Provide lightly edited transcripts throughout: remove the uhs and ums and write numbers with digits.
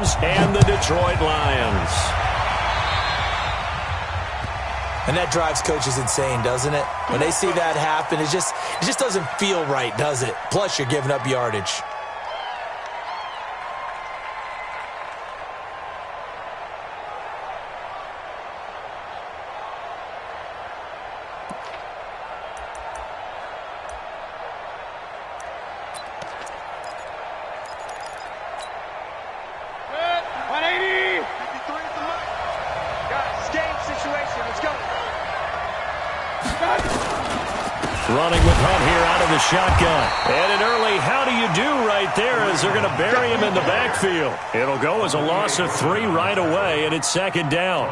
Browns and the Detroit Lions. And that drives coaches insane, doesn't it? When they see that happen, it just doesn't feel right, does it? Plus, you're giving up yardage. Running with Hunt here out of the shotgun. And an early how do you do right there as they're going to bury him in the backfield. It'll go as a loss of 3 right away, and it's second down.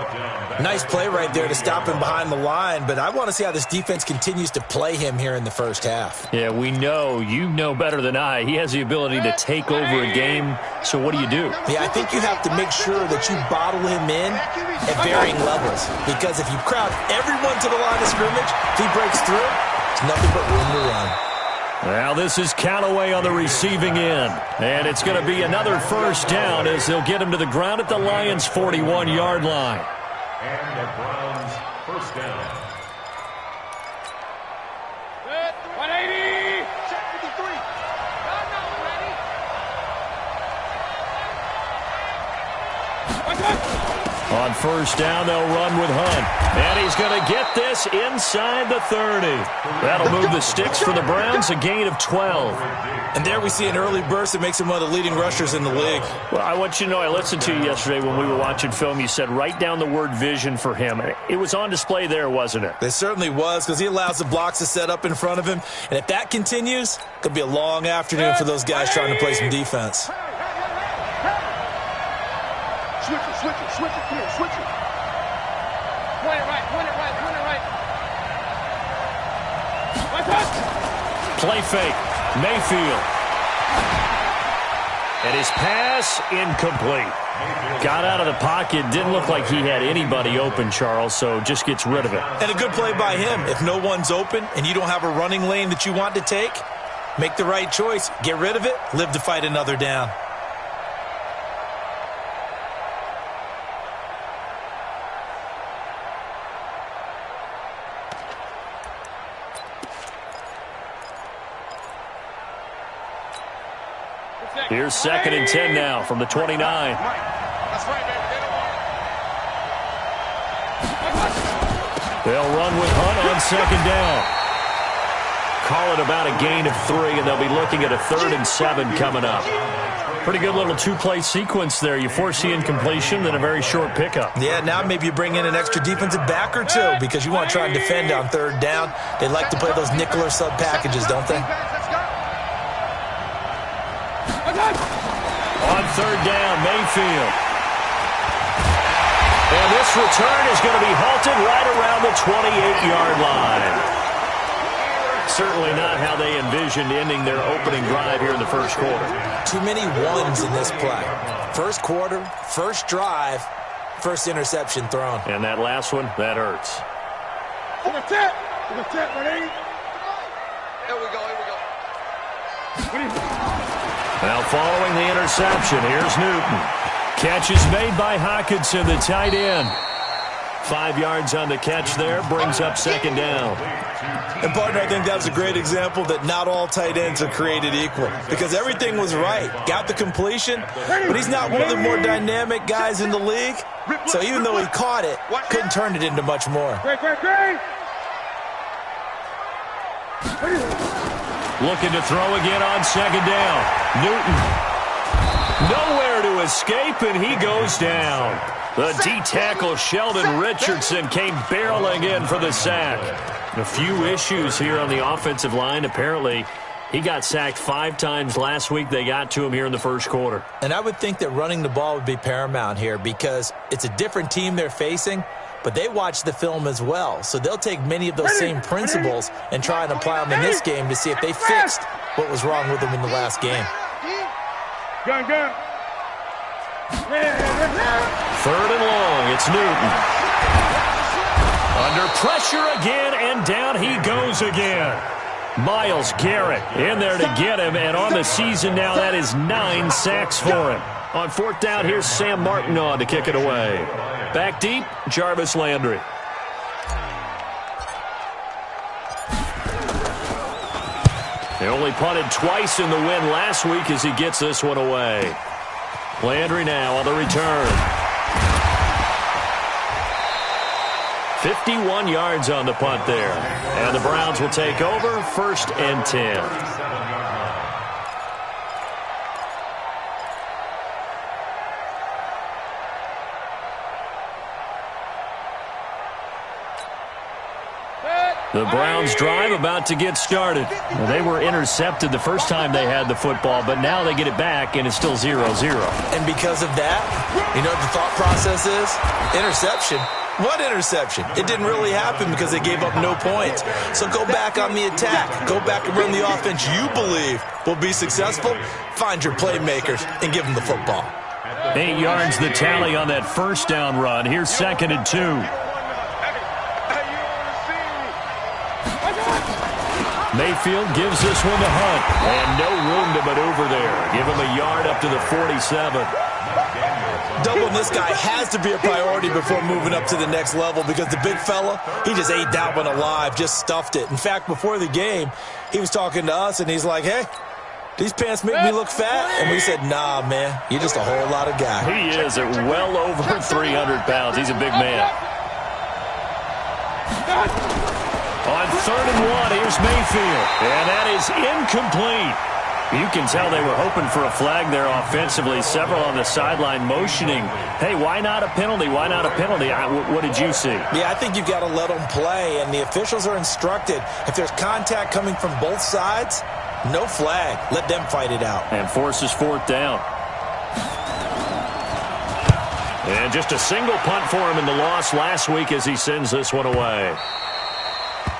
Nice play right there to stop him behind the line, but I want to see how this defense continues to play him here in the first half. Yeah, we know. You know better than I. He has the ability to take over a game, so what do? Yeah, I think you have to make sure that you bottle him in at varying levels, because if you crowd everyone to the line of scrimmage, if he breaks through, it's nothing but room to run. Now this is Callaway on the receiving end. And it's going to be another first down as they'll get him to the ground at the Lions' 41-yard line. And the Browns first down. 180. Check 53. Ready? On first down, they'll run with Hunt. And he's going to get this inside the 30. That'll move the sticks for the Browns, a gain of 12. And there we see an early burst that makes him one of the leading rushers in the league. Well, I want you to know, I listened to you yesterday when we were watching film. You said write down the word vision for him. It was on display there, wasn't it? It certainly was, because he allows the blocks to set up in front of him. And if that continues, it could be a long afternoon for those guys trying to play some defense. Switch it, here, switch it. Point it right. Play fake. Mayfield. And his pass incomplete. Got out of the pocket. Didn't look like he had anybody open, Charles, so just gets rid of it. And a good play by him. If no one's open and you don't have a running lane that you want to take, make the right choice. Get rid of it. Live to fight another down. Here's 2nd and 10 now from the 29. That's right, baby. They'll run with Hunt on 2nd down. Call it about a gain of 3, and they'll be looking at a 3rd and 7 coming up. Pretty good little 2-play sequence there. You force the incompletion, then a very short pickup. Yeah, now maybe you bring in an extra defensive back or two because you want to try and defend on 3rd down. They like to play those nickel or sub packages, don't they? On 3rd down, Mayfield. And this return is going to be halted right around the 28-yard line. Certainly not how they envisioned ending their opening drive here in the first quarter. Too many ones in this play. First quarter, first drive, first interception thrown. And that last one, that hurts. To the tip, ready? Here we go. Now following the interception, here's Newton. Catch is made by Hockenson, the tight end. 5 yards on the catch there, brings up 2nd down. And, partner, I think that was a great example that not all tight ends are created equal because everything was right. Got the completion, but he's not one of the more dynamic guys in the league. So even though he caught it, couldn't turn it into much more. Great. Looking to throw again on 2nd down. Newton. Nowhere to escape, and he goes down. The D-tackle Sheldon Richardson came barreling in for the sack. A few issues here on the offensive line. Apparently, he got sacked 5 times last week. They got to him here in the first quarter. And I would think that running the ball would be paramount here because it's a different team they're facing, but they watch the film as well. So they'll take many of those same principles and try and apply them in this game to see if they fixed what was wrong with them in the last game. Gun. 3rd and long, it's Newton. Under pressure again, and down he goes again. Myles Garrett in there to get him, and on the season now, that is 9 sacks for him. On fourth down, here's Sam Martin on to kick it away. Back deep, Jarvis Landry. They only punted twice in the win last week as he gets this one away. Landry now on the return. 51 yards on the punt there. And the Browns will take over, 1st and 10. The Browns drive about to get started. Well, they were intercepted the first time they had the football, but now they get it back, and it's still 0-0. And because of that, you know what the thought process is? Interception. What interception? It didn't really happen because they gave up no points. So go back on the attack. Go back and run the offense you believe will be successful. Find your playmakers and give them the football. 8 yards the tally on that first down run. Here's 2nd and 2. Mayfield gives this one to Hunt, and no room to maneuver there. Give him a yard up to the 47. Doubling this guy has to be a priority before moving up to the next level because the big fella, he just ate that one alive, just stuffed it. In fact, before the game, he was talking to us, and he's like, hey, these pants make me look fat? And we said, nah, man, you're just a whole lot of guy. He is at well over 300 pounds. He's a big man. On 3rd and 1, here's Mayfield. And that is incomplete. You can tell they were hoping for a flag there offensively. Several on the sideline motioning. Hey, why not a penalty? Why not a penalty? What did you see? Yeah, I think you've got to let them play. And the officials are instructed, if there's contact coming from both sides, no flag. Let them fight it out. And forces 4th down. And just a single punt for him in the loss last week as he sends this one away.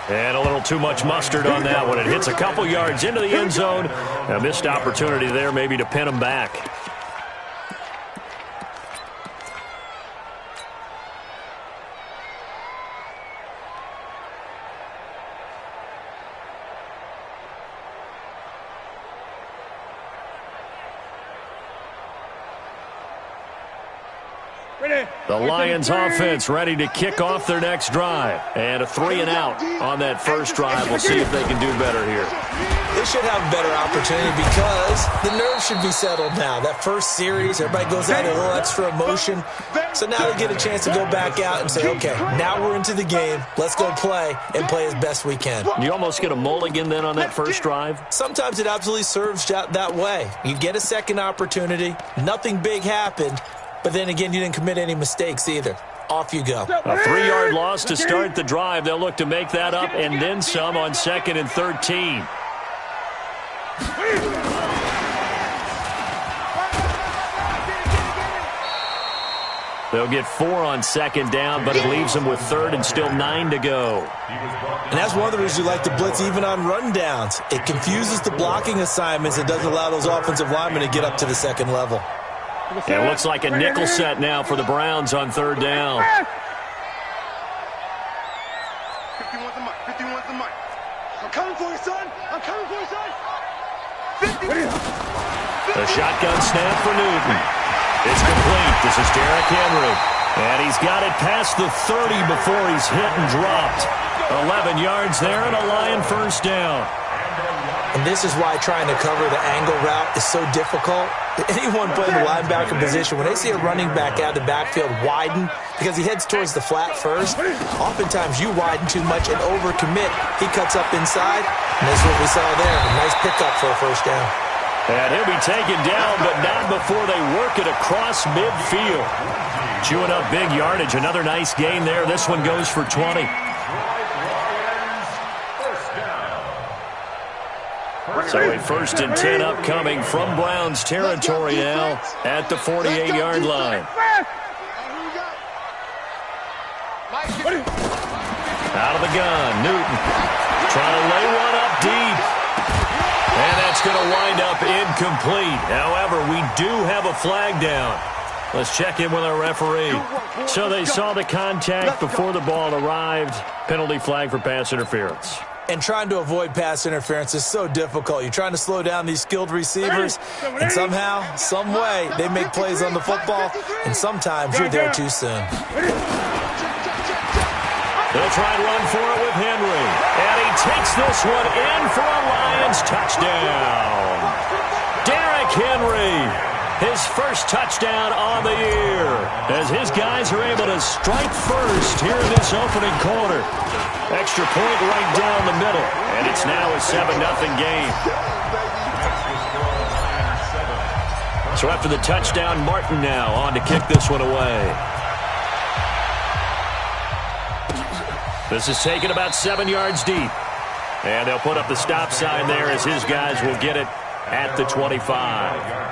And a little too much mustard on that one. It hits a couple yards into the end zone. A missed opportunity there maybe to pin him back. The Lions offense ready to kick off their next drive. And a 3 and out on that first drive. We'll see if they can do better here. They should have a better opportunity because the nerves should be settled now. That first series, everybody goes out a little extra emotion. So now they get a chance to go back out and say, okay, now we're into the game. Let's go play and play as best we can. You almost get a mulligan then on that first drive? Sometimes it absolutely serves that way. You get a second opportunity. Nothing big happened. But then again, you didn't commit any mistakes either. Off you go. A 3-yard loss to start the drive. They'll look to make that up and then some on 2nd and 13. They'll get 4 on 2nd down, but it leaves them with 3rd and still 9 to go. And that's one of the reasons you like to blitz even on rundowns. It confuses the blocking assignments and doesn't allow those offensive linemen to get up to the second level. It looks like a nickel set now for the Browns on 3rd down. 51's the mic. 51's the mic. I'm coming for you, son. I'm coming for you, son. 50. The shotgun snap for Newton. It's complete. This is Derrick Henry. And he's got it past the 30 before he's hit and dropped. 11 yards there and a Lion first down. And this is why trying to cover the angle route is so difficult. Anyone playing the linebacker position, when they see a running back out of the backfield widen, because he heads towards the flat first, oftentimes you widen too much and overcommit. He cuts up inside, and that's what we saw there. A nice pickup for a first down. And he'll be taken down, but not before they work it across midfield. Chewing up big yardage. Another nice gain there. This one goes for 20. So a 1st and 10 upcoming from Browns territory now at the 48-yard line. Out of the gun, Newton trying to lay one up deep. And that's going to wind up incomplete. However, we do have a flag down. Let's check in with our referee. So they saw the contact before the ball arrived. Penalty flag for pass interference. And trying to avoid pass interference is so difficult. You're trying to slow down these skilled receivers, and somehow, some way, they make plays on the football, and sometimes you're there too soon. They'll try and run for it with Henry. And he takes this one in for a Lions touchdown. Derrick Henry, his first touchdown on the year, as his guys are able to strike first here in this opening quarter. Extra point right down the middle, and it's now a 7-0 game. So after the touchdown, Martin now on to kick this one away. This is taken about 7 yards deep. And they'll put up the stop sign there as his guys will get it at the 25.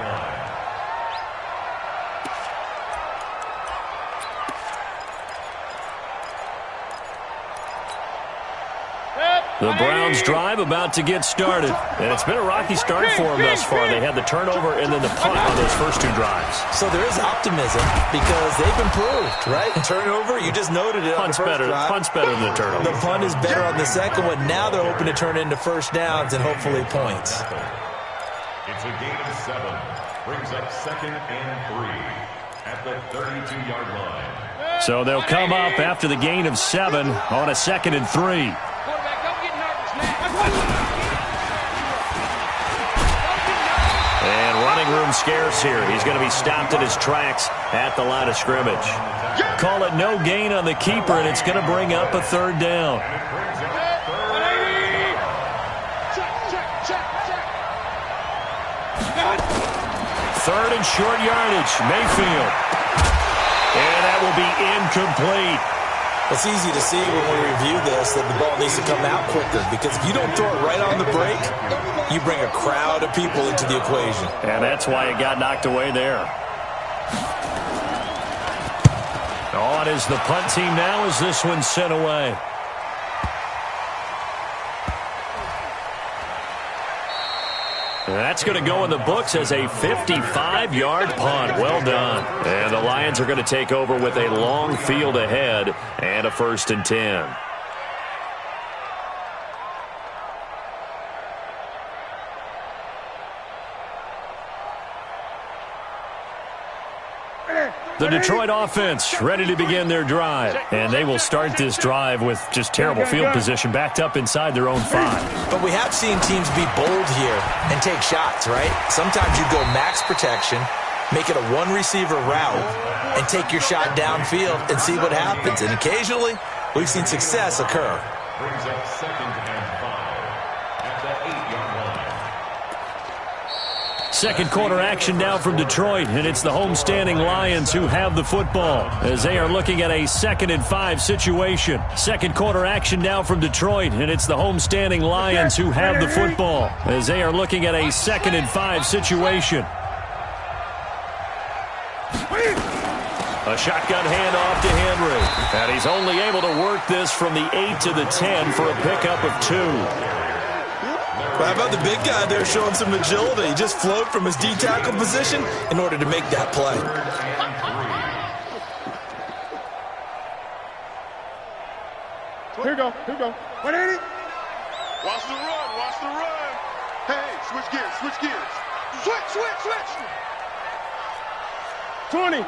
The Browns drive about to get started. And it's been a rocky start for them thus far. They had the turnover and then the punt on those first 2 drives. So there is optimism because they've improved, right? Turnover, you just noted it on the first drive. Punt's better than the turnover. The punt is better on the second one. Now they're hoping to turn it into first downs and hopefully points. It's a gain of 7. Brings up 2nd and 3 at the 32-yard line. So they'll come up after the gain of 7 on a 2nd and 3. And running room scarce here. He's going to be stopped in his tracks at the line of scrimmage. Call it no gain on the keeper, and it's going to bring up a 3rd down. Third and short yardage, Mayfield. And that will be incomplete. It's easy to see when we review this that the ball needs to come out quicker because if you don't throw it right on the break, you bring a crowd of people into the equation. And that's why it got knocked away there. On is the punt team now as this one's sent away. That's going to go in the books as a 55-yard punt. Well done. And the Lions are going to take over with a long field ahead and a 1st and 10. The Detroit offense ready to begin their drive. And they will start this drive with just terrible field position backed up inside their own 5. But we have seen teams be bold here and take shots, right? Sometimes you go max protection, make it a one-receiver route, and take your shot downfield and see what happens. And occasionally, we've seen success occur. Brings up 2nd and 5 at the 8-yard line. Second quarter action now from Detroit, and it's the homestanding Lions who have the football as they are looking at a 2nd and 5 situation. Second quarter action now from Detroit, and it's the homestanding Lions who have the football as they are looking at a 2nd and 5 situation. A shotgun handoff to Henry, and he's only able to work this from the 8 to the 10 for a pickup of 2. How about the big guy there showing some agility? He just flowed from his D-tackle position in order to make that play. Here we go. 180. Watch the run. Hey, switch gears. Switch. 20.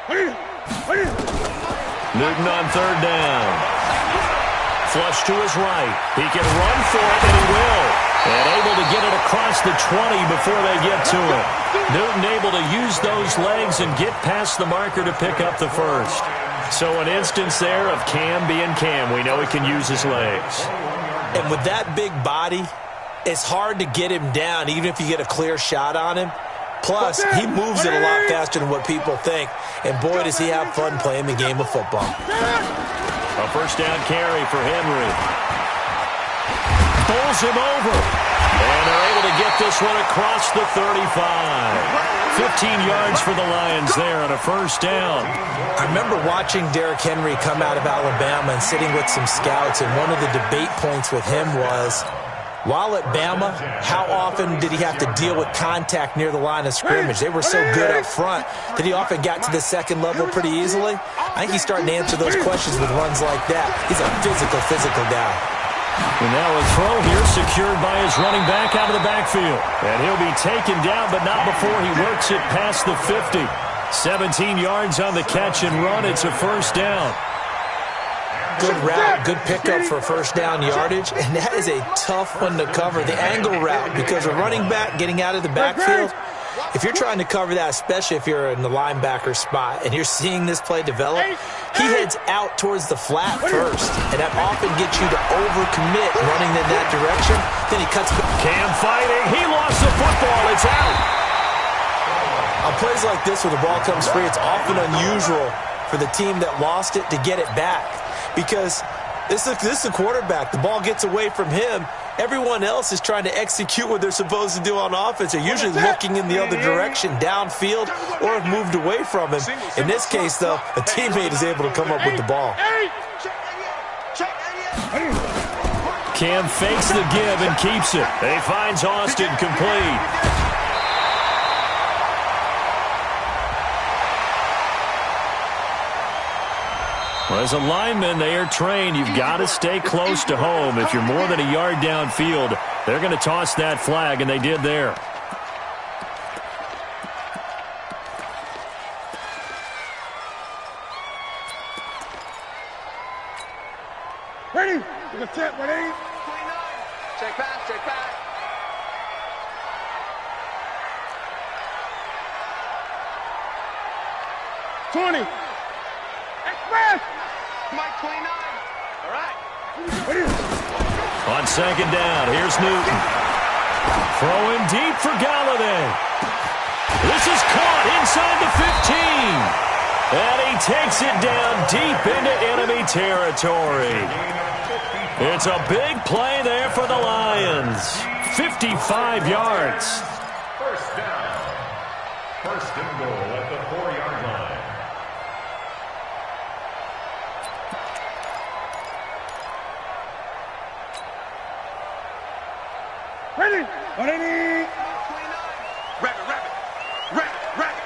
80. Newton on 3rd down. Flush to his right. He can run for it, and he will. And able to get it across the 20 before they get to it. Newton able to use those legs and get past the marker to pick up the 1st. So an instance there of Cam being Cam. We know he can use his legs. And with that big body, it's hard to get him down, even if you get a clear shot on him. Plus, he moves it a lot faster than what people think. And boy, does he have fun playing the game of football. A 1st down carry for Henry. Bowls him over. And they're able to get this one across the 35. 15 yards for the Lions there on a 1st down. I remember watching Derrick Henry come out of Alabama and sitting with some scouts, and one of the debate points with him was, While at Bama, how often did he have to deal with contact near the line of scrimmage? They were so good up front that he often got to the second level pretty easily. I think he's starting to answer those questions with runs like that. He's a physical guy. And now a throw here secured by his running back out of the backfield. And he'll be taken down, but not before he works it past the 50. 17 yards on the catch and run. It's a first down. Good route, good pickup for first down yardage, and that is a tough one to cover, the angle route, because a running back getting out of the backfield, if you're trying to cover that, especially if you're in the linebacker spot and you're seeing this play develop, he heads out towards the flat first, and that often gets you to overcommit running in that direction. Then he cuts back. Cam fighting. He lost the football. It's out. On plays like this where the ball comes free, it's often unusual for the team that lost it to get it back. Because this is a quarterback. The ball gets away from him. Everyone else is trying to execute what they're supposed to do on offense. They're usually looking in the other direction, downfield, or have moved away from him. In this case, though, a teammate is able to come up with the ball. Cam fakes the give and keeps it. He finds Austin complete. Well, as a lineman, they are trained. You've got to stay close to home. If you're more than a yard downfield, they're going to toss that flag, and they did there. Ready? Take a tip, ready? Check back, check back. '20. Express! Mike 29. All right. On second down, here's Newton. Throwing deep for Galladay. This is caught inside the 15. And he takes it down deep into enemy territory. It's a big play there for the Lions. 55 yards. First down. First and goal at the 4-yard line. Ready? Ready? Rabbit, rabbit. Rabbit, rabbit.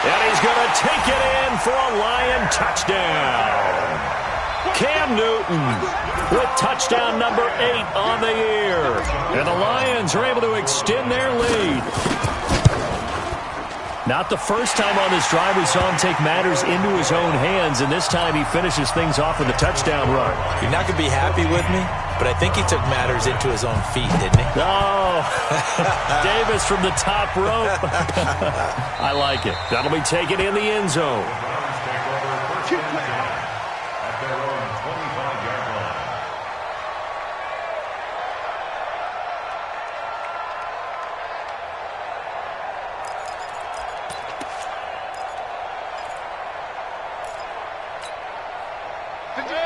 And he's going to take it in for a Lion touchdown. Cam Newton with touchdown number 8 on the year. And the Lions are able to extend their lead. Not the first time on this drive we saw him take matters into his own hands, and this time he finishes things off with a touchdown run. You're not going to be happy with me, but I think he took matters into his own feet, didn't he? Oh, Davis from the top rope. I like it. That'll be taken in the end zone. At their own 25-yard line.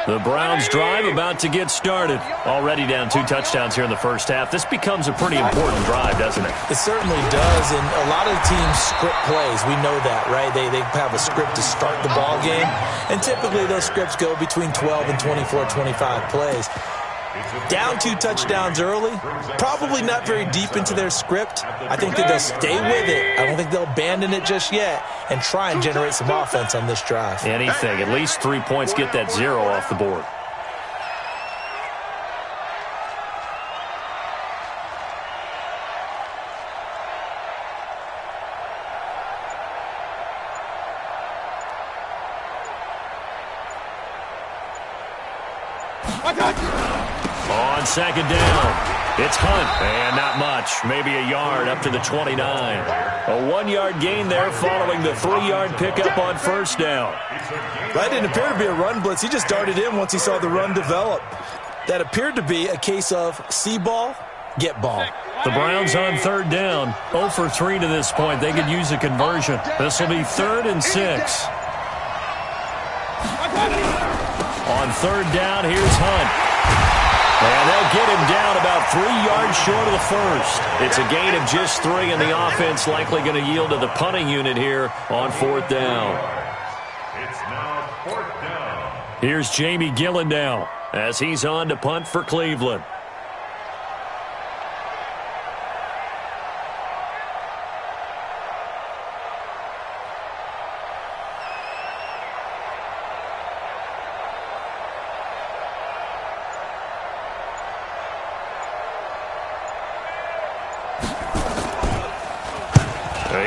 The Browns drive about to get started. Already down 2 touchdowns here in the first half. This becomes a pretty important drive, doesn't it? It certainly does, and a lot of teams script plays. We know that, right? They have a script to start the ball game, and typically those scripts go between 12 and 24, 25 plays. Down 2 touchdowns early, probably not very deep into their script. I think that they'll stay with it. I don't think they'll abandon it just yet and try and generate some offense on this drive. Anything. At least 3 points, get that 0 off the board. On second down, it's Hunt, and not much, maybe a yard up to the 29. A 1-yard gain there following the 3-yard pickup on first down. That didn't appear to be a run blitz. He just darted in once he saw the run develop. That appeared to be a case of see ball, get ball. The Browns on third down, 0 for 3 to this point. They could use a conversion. This will be 3rd and 6. On third down, here's Hunt. And they'll get him down about 3 yards short of the first. It's a gain of just 3, and the offense likely going to yield to the punting unit here on 4th down. It's now 4th down. Here's Jamie Gillen now as he's on to punt for Cleveland.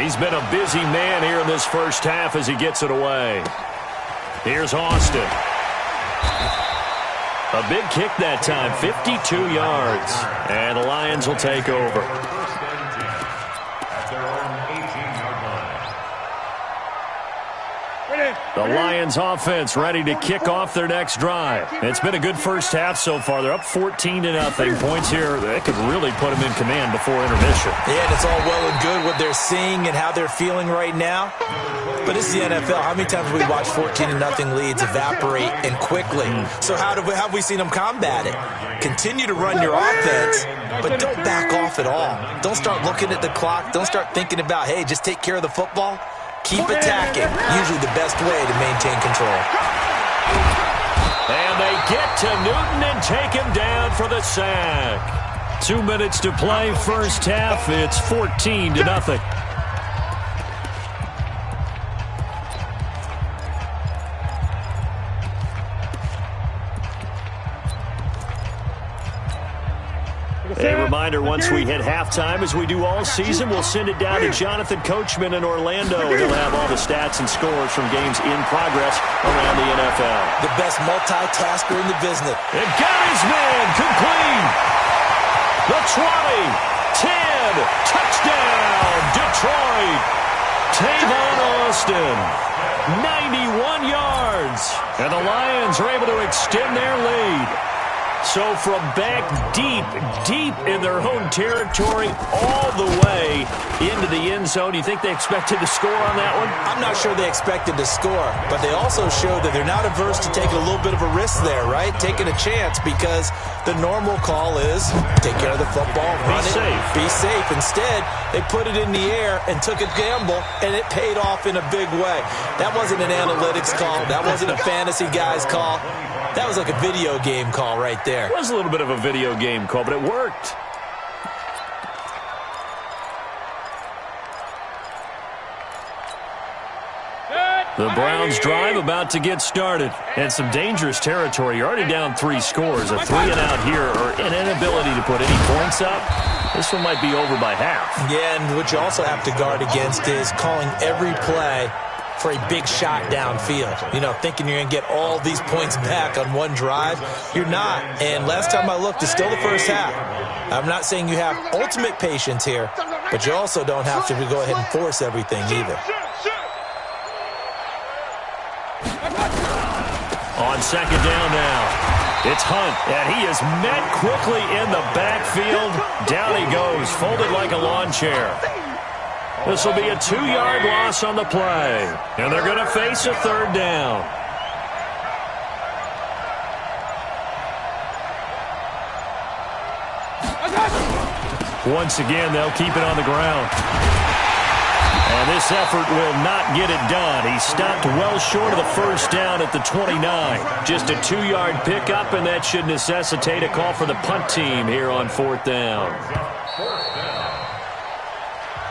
He's been a busy man here in this first half as he gets it away. Here's Austin. A big kick that time, 52 yards. And the Lions will take over. First and 10 at their own 18-yard line. The Lions offense ready to kick off their next drive. It's been a good first half so far. They're up 14-0. Points here, that could really put them in command before intermission. Yeah, and it's all well and good what they're seeing and how they're feeling right now. But it's the NFL. How many times have we watched 14-0 leads evaporate and quickly? So how have we seen them combat it? Continue to run your offense, but don't back off at all. Don't start looking at the clock. Don't start thinking about, hey, just take care of the football. Keep attacking. Usually the best way to maintain control. And they get to Newton and take him down for the sack. 2 minutes to play first half. It's 14-0. A reminder, once we hit halftime, as we do all season, we'll send it down to Jonathan Coachman in Orlando. He'll have all the stats and scores from games in progress around the NFL. The best multitasker in the business. And got his man complete. The 20, 10, touchdown, Detroit. Tavon Austin, 91 yards. And the Lions are able to extend their lead. So from back deep in their own territory all the way into the end zone, you think they expected to score on that one? I'm not sure they expected to score, but they also showed that they're not averse to taking a little bit of a risk there, right? Taking a chance, because the normal call is take care of the football, run it, be safe. Instead, they put it in the air and took a gamble, and it paid off in a big way. That wasn't an analytics call. That wasn't a fantasy guy's call. That was like a video game call right there. It was a little bit of a video game call, but it worked. The Browns drive about to get started. And some dangerous territory. You're already down 3 scores. A 3 and out here, or an inability to put any points up. This one might be over by half. Yeah, and what you also have to guard against is calling every play for a big shot downfield. You know, thinking you're going to get all these points back on one drive. You're not. And last time I looked, it's still the first half. I'm not saying you have ultimate patience here, but you also don't have to go ahead and force everything either. On second down now, it's Hunt, and he is met quickly in the backfield. Down he goes, folded like a lawn chair. This will be a 2-yard loss on the play, and they're going to face a third down. Once again, they'll keep it on the ground. And this effort will not get it done. He stopped well short of the first down at the 29. Just a 2-yard pickup, and that should necessitate a call for the punt team here on 4th down.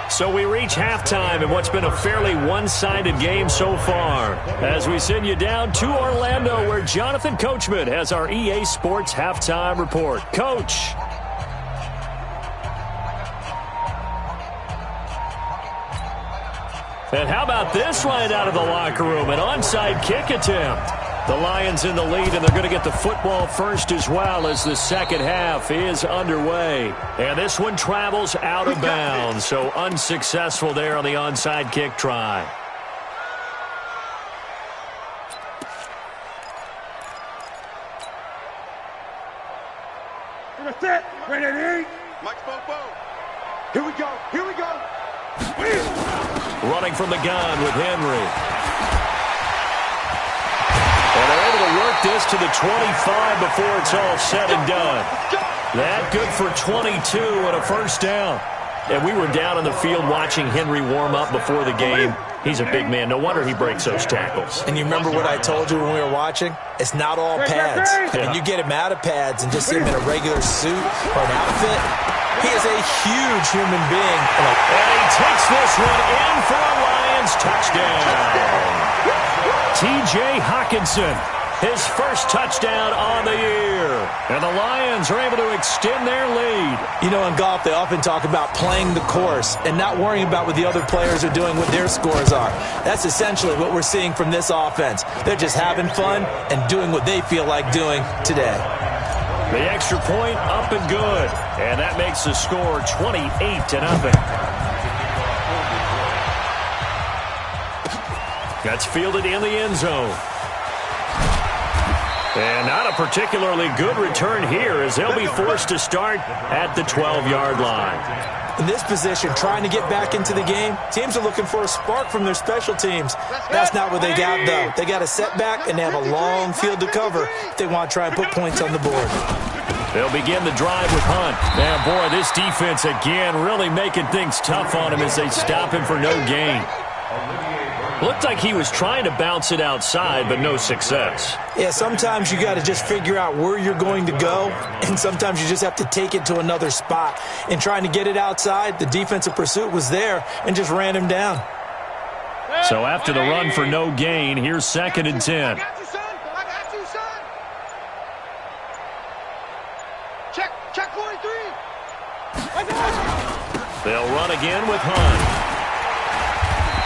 So we reach halftime in what's been a fairly one-sided game so far, as we send you down to Orlando, where Jonathan Coachman has our EA Sports halftime report. Coach. And how about this line out of the locker room? An onside kick attempt. The Lions in the lead, and they're going to get the football first as well as the second half is underway. And this one travels out of bounds, so unsuccessful there on the onside kick try. Mike Bobo. Here we go. Here we go. Running from the gun with Henry. And they're able to work this to the 25 before it's all said and done. That good for 22 and a first down. And we were down on the field watching Henry warm up before the game. He's a big man. No wonder he breaks those tackles. And you remember what I told you when we were watching? It's not all pads. When you get him out of pads and just see him in a regular suit or an outfit, he is a huge human being. And he takes this one in for a Lions touchdown. T.J. Hockenson, his first touchdown on the year. And the Lions are able to extend their lead. You know, in golf, they often talk about playing the course and not worrying about what the other players are doing, what their scores are. That's essentially what we're seeing from this offense. They're just having fun and doing what they feel like doing today. The extra point up and good. And that makes the score 28-0. That's fielded in the end zone. And not a particularly good return here as they'll be forced to start at the 12-yard line. In this position, trying to get back into the game, teams are looking for a spark from their special teams. That's not what they got, though. They got a setback, and they have a long field to cover if they want to try and put points on the board. They'll begin the drive with Hunt. Man, boy, this defense again really making things tough on him as they stop him for no gain. Looked like he was trying to bounce it outside, but no success. Yeah, sometimes you got to just figure out where you're going to go, and sometimes you just have to take it to another spot. In trying to get it outside, the defensive pursuit was there and just ran him down. So after the run for no gain, here's 2nd and 10. I got you, son. I got you, son. Check 43. They'll run again with Hunt.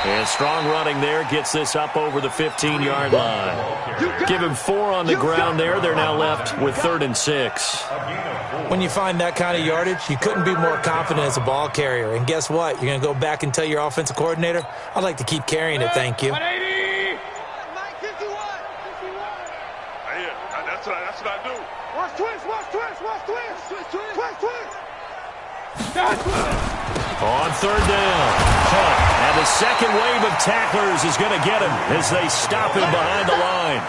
And strong running there gets this up over the 15-yard line. Give him 4 on the ground there. They're now left with 3rd and 6. When you find that kind of yardage, you couldn't be more confident as a ball carrier. And guess what? You're going to go back and tell your offensive coordinator, I'd like to keep carrying it, thank you. 180. Mike, 51. Yeah, that's what I do. Watch twist. On 3rd down, Hunt. And the second wave of tacklers is going to get him as they stop him behind the line.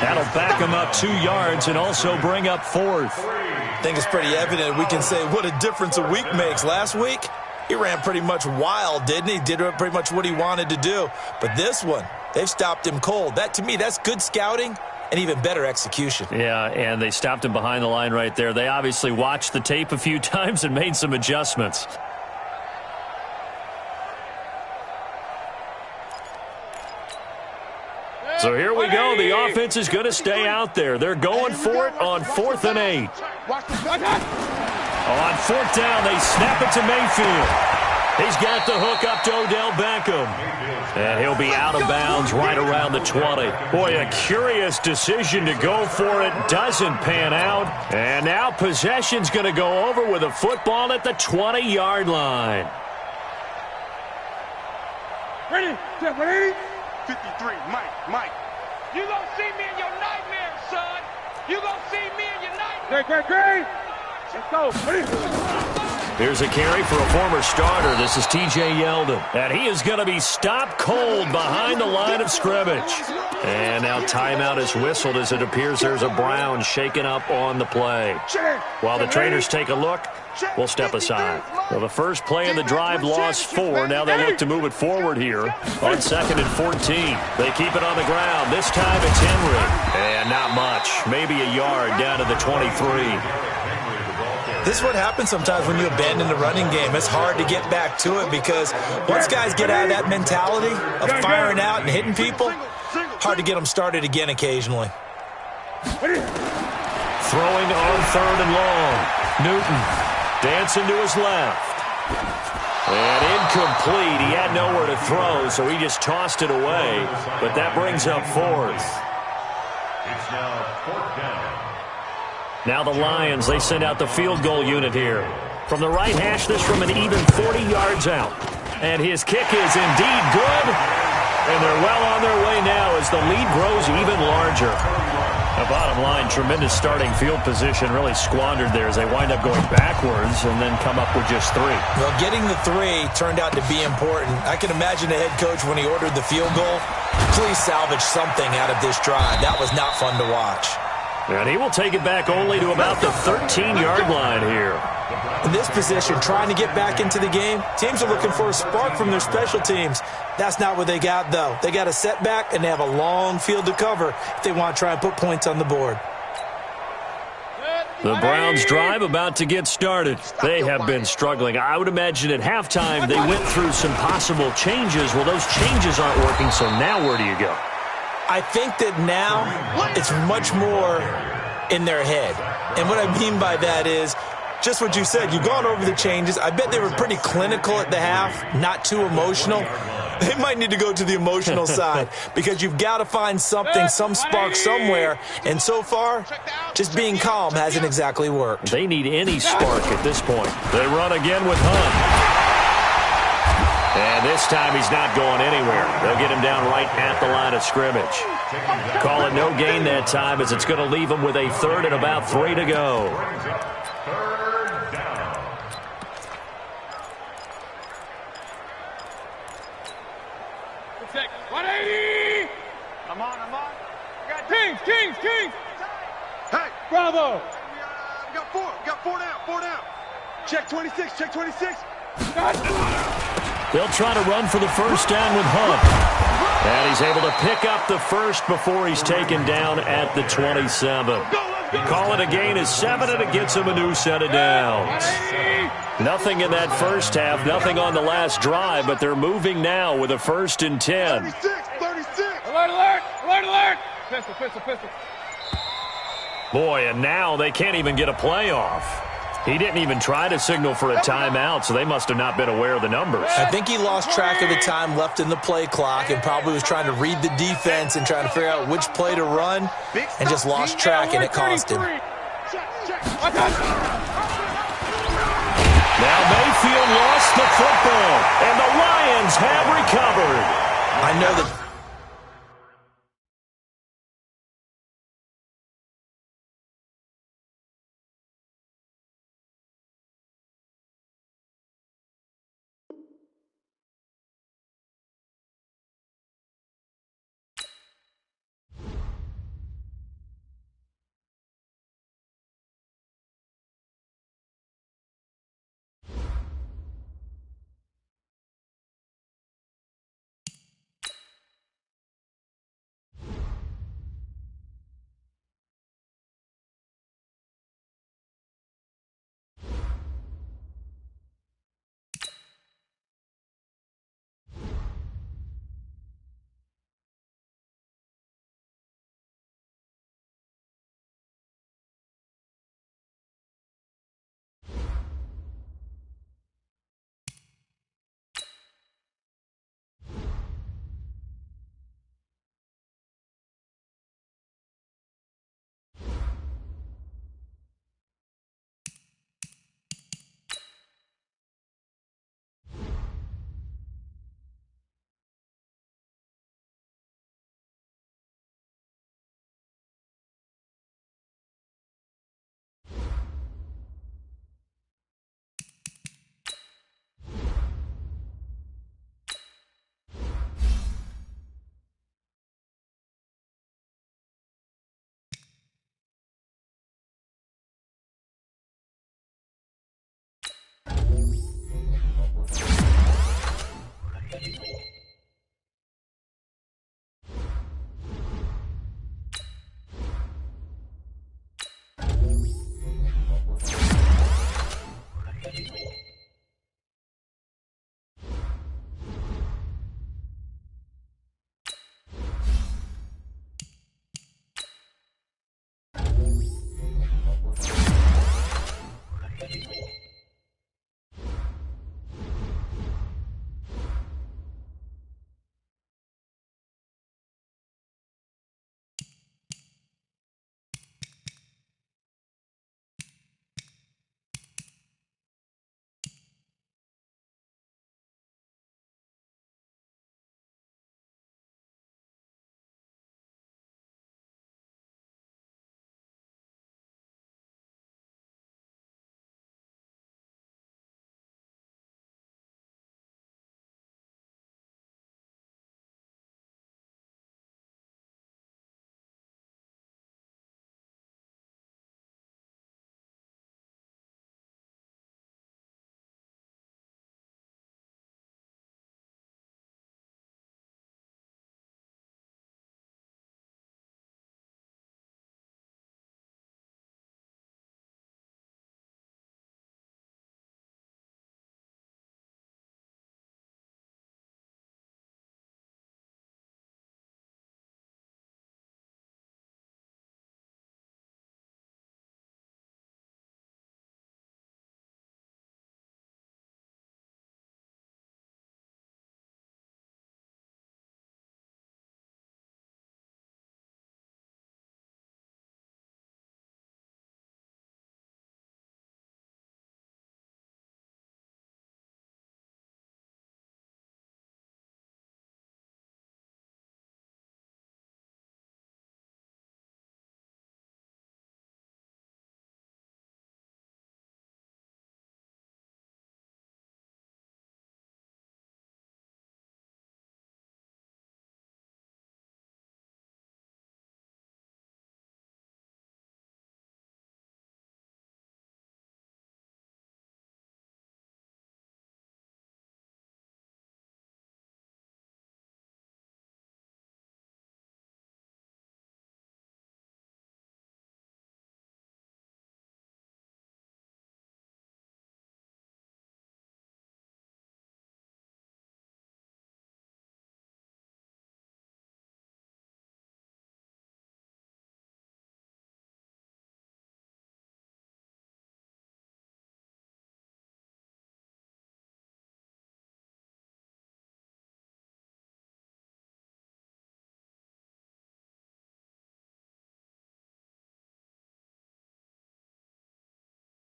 That'll back him up 2 yards and also bring up 4th. I think it's pretty evident we can say what a difference a week makes. Last week, he ran pretty much wild, didn't he? Did pretty much what he wanted to do. But this one, they've stopped him cold. That, to me, that's good scouting and even better execution. Yeah, and they stopped him behind the line right there. They obviously watched the tape a few times and made some adjustments. So here we go. The offense is going to stay out there. They're going for it on 4th and 8. On 4th down, they snap it to Mayfield. He's got the hook up to Odell Beckham. And he'll be out of bounds right around the 20. Boy, a curious decision to go for it. Doesn't pan out. And now possession's going to go over with a football at the 20-yard line. Ready? 53, Mike. You gonna see me in your nightmares, son. You gonna see me in your nightmares. Great. Let's go. Here's a carry for a former starter. This is T.J. Yeldon. And he is going to be stopped cold behind the line of scrimmage. And now timeout is whistled as it appears there's a Brown shaken up on the play. While the trainers take a look, we'll step aside. Well, the first play of the drive lost 4. Now they look to move it forward here on 2nd and 14. They keep it on the ground. This time it's Henry. And not much. Maybe a yard down to the 23. This is what happens sometimes when you abandon the running game. It's hard to get back to it because once guys get out of that mentality of firing out and hitting people, hard to get them started again occasionally. Throwing on 3rd and long. Newton dancing to his left. And incomplete. He had nowhere to throw, so he just tossed it away. But that brings up 4th. It's now 4th down. Now the Lions, they send out the field goal unit here. From the right hash, this from an even 40 yards out. And his kick is indeed good. And they're well on their way now as the lead grows even larger. The bottom line, tremendous starting field position, really squandered there as they wind up going backwards and then come up with just 3. Well, getting the 3 turned out to be important. I can imagine the head coach when he ordered the field goal. Please salvage something out of this drive. That was not fun to watch. And he will take it back only to about the 13-yard line here. In this position, trying to get back into the game, teams are looking for a spark from their special teams. That's not what they got, though. They got a setback, and they have a long field to cover if they want to try and put points on the board. The Browns' drive about to get started. They have been struggling. I would imagine at halftime they went through some possible changes. Well, those changes aren't working, so now where do you go? I think that now it's much more in their head. And what I mean by that is just what you said. You've gone over the changes. I bet they were pretty clinical at the half, not too emotional. They might need to go to the emotional side because you've got to find something, some spark somewhere. And so far, just being calm hasn't exactly worked. They need any spark at this point. They run again with Hunt. And this time he's not going anywhere. They'll get him down right at the line of scrimmage. Call it no gain that time as it's going to leave him with a 3rd and about 3 to go. I'm on. Kings. Hey, Bravo. We got four down. Check 26. They'll try to run for the first down with Hunt. And he's able to pick up the first before he's taken down at the 27. Call it a gain of 7, and it gets him a new set of downs. Nothing in that first half, nothing on the last drive, but they're moving now with a 1st and 10. 36. Alert. Pistol. Boy, and now they can't even get a play off. He didn't even try to signal for a timeout, so they must have not been aware of the numbers. I think he lost track of the time left in the play clock and probably was trying to read the defense and trying to figure out which play to run and just lost track, and it cost him. Check. Now Mayfield lost the football, and the Lions have recovered. I know that